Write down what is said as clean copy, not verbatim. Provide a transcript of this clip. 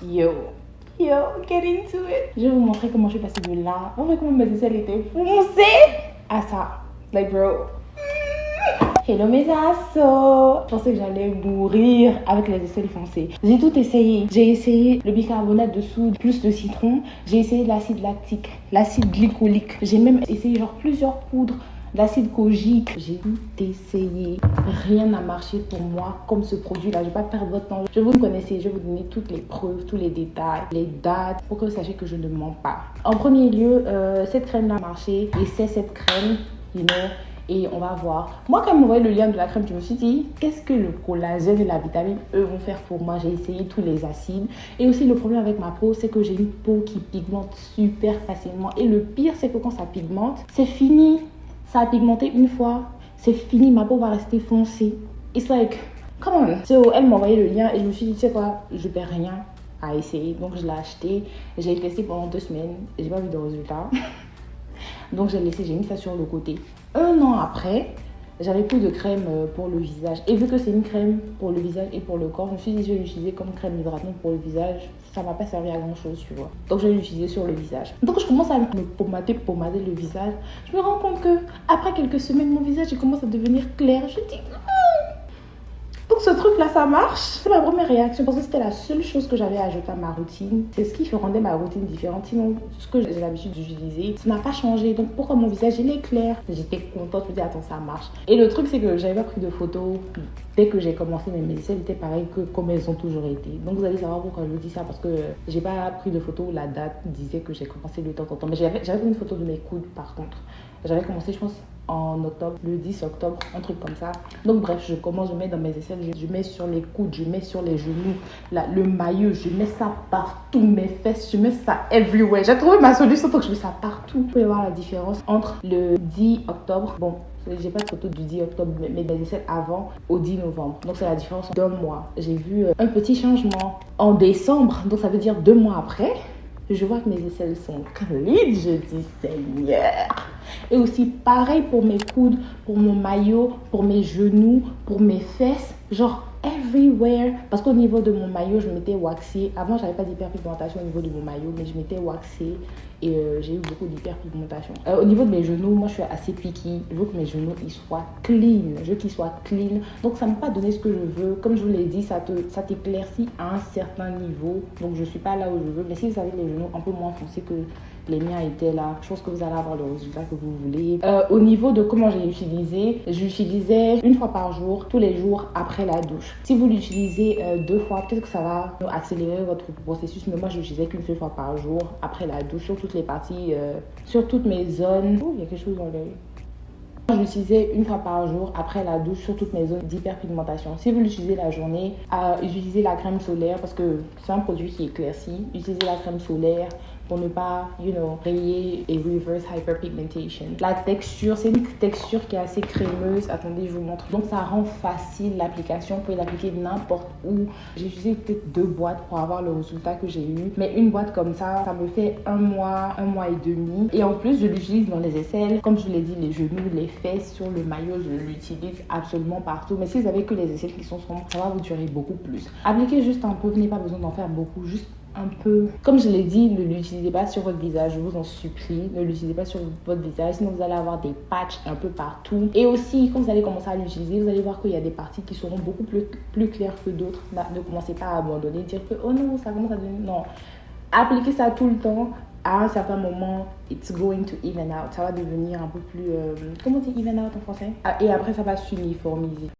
Yo, get into it. Je vais vous montrer comment je suis passée de là. En fait, comment mes aisselles étaient foncées à ça. Like, bro. Hello mes assos. Je pensais que j'allais mourir avec les aisselles foncées. J'ai tout essayé. J'ai essayé le bicarbonate de soude plus le citron. J'ai essayé l'acide lactique, l'acide glycolique. J'ai même essayé genre plusieurs poudres d'acide kojique. J'ai tout essayé. Rien n'a marché pour moi comme ce produit-là. Je ne vais pas perdre votre temps. Je vous connaissez. Je vais vous donner toutes les preuves, tous les détails, les dates pour que vous sachiez que je ne mens pas. En premier lieu, cette crème-là a marché et c'est cette crème, et on va voir. Moi, quand on m'a envoyé le lien de la crème, je me suis dit, qu'est-ce que le collagène et la vitamine E vont faire pour moi? J'ai essayé tous les acides. Et aussi, le problème avec ma peau, c'est que j'ai une peau qui pigmente super facilement. Et le pire, c'est que quand ça pigmente, c'est fini. Ça a pigmenté une fois, c'est fini, ma peau va rester foncée. It's like, come on. So, elle m'a envoyé le lien et je me suis dit, tu sais quoi, je perds rien à essayer. Donc, je l'ai acheté. J'ai testé pendant 2 semaines. J'ai pas vu de résultat. Donc, j'ai mis ça sur le côté. 1 an après, j'avais plus de crème pour le visage. Et vu que c'est une crème pour le visage et pour le corps, je me suis dit, je vais l'utiliser comme crème hydratante pour le visage. Ça m'a pas servi à grand chose, tu vois. Donc, je vais l'utiliser sur le visage. Donc, je commence à me pomader le visage. Je me rends compte que après quelques semaines, mon visage il commence à devenir clair. Je dis, donc ce truc là ça marche. C'est ma première réaction parce que c'était la seule chose que j'avais ajouté à ma routine. C'est ce qui rendait ma routine différente. Sinon, ce que j'ai l'habitude d'utiliser, ça n'a pas changé. Donc pourquoi mon visage il est clair? J'étais contente, je me dis attends ça marche. Et le truc c'est que j'avais pas pris de photos dès que j'ai commencé, mais mes aisselles étaient pareilles que comme elles ont toujours été. Donc vous allez savoir pourquoi je vous dis ça, parce que j'ai pas pris de photos. La date disait que j'ai commencé de temps en temps. Mais j'avais pris une photo de mes coudes par contre. J'avais commencé je pense en octobre, le 10 octobre, un truc comme ça. Donc bref, je commence, je mets dans mes aisselles, je mets sur les coudes, je mets sur les genoux, là, le maillot, je mets ça partout, mes fesses, je mets ça everywhere. J'ai trouvé ma solution, donc je mets ça partout. Vous pouvez voir la différence entre le 10 octobre, bon, j'ai pas de photo du 10 octobre, mais mes aisselles avant au 10 novembre. Donc c'est la différence d'1 mois. J'ai vu un petit changement en décembre, donc ça veut dire 2 mois après. Je vois que mes aisselles sont clean, je dis Seigneur. Et aussi pareil pour mes coudes, pour mon maillot, pour mes genoux, pour mes fesses, genre everywhere. Parce qu'au niveau de mon maillot, je m'étais waxée. Avant, j'avais pas d'hyperpigmentation au niveau de mon maillot, mais je m'étais waxée et j'ai eu beaucoup d'hyperpigmentation. Au niveau de mes genoux, moi je suis assez picky. Je veux que mes genoux ils soient clean. Je veux qu'ils soient clean. Donc ça ne m'a pas donné ce que je veux. Comme je vous l'ai dit, ça t'éclaircit à un certain niveau. Donc je suis pas là où je veux. Mais si vous avez les genoux un peu moins foncés que les miens étaient là, je pense que vous allez avoir le résultat que vous voulez. Au niveau de comment j'ai utilisé, j'utilisais 1 fois par jour, tous les jours après la douche. Si vous l'utilisez 2 fois, peut-être que ça va accélérer votre processus, mais moi je l'utilisais qu'une seule fois par jour après la douche, sur toutes les parties, sur toutes mes zones. Oh, il y a quelque chose dans l'œil. Je l'utilisais 1 fois par jour après la douche sur toutes mes zones d'hyperpigmentation. Si vous l'utilisez la journée, utilisez la crème solaire parce que c'est un produit qui éclaircit. Utilisez la crème solaire pour ne pas, rayer et reverse hyperpigmentation. La texture, c'est une texture qui est assez crémeuse. Attendez, je vous montre. Donc, ça rend facile l'application. Vous pouvez l'appliquer n'importe où. J'ai utilisé peut-être 2 boîtes pour avoir le résultat que j'ai eu. Mais une boîte comme ça me fait 1 mois, 1 mois et demi. Et en plus, je l'utilise dans les aisselles. Comme je vous l'ai dit, les genoux, les fesses, sur le maillot, je l'utilise absolument partout. Mais si vous avez que les aisselles qui sont sombres, ça va vous durer beaucoup plus. Appliquez juste un peu. Vous n'avez pas besoin d'en faire beaucoup. Juste un peu. Comme je l'ai dit, ne l'utilisez pas sur votre visage, je vous en supplie. Ne l'utilisez pas sur votre visage, sinon vous allez avoir des patchs un peu partout. Et aussi, quand vous allez commencer à l'utiliser, vous allez voir qu'il y a des parties qui seront beaucoup plus claires que d'autres. Ne commencez pas à abandonner, dire que oh non, ça commence à devenir. Non. Appliquez ça tout le temps. À un certain moment, it's going to even out. Ça va devenir un peu plus. Comment on dit even out en français? Et après, ça va s'uniformiser.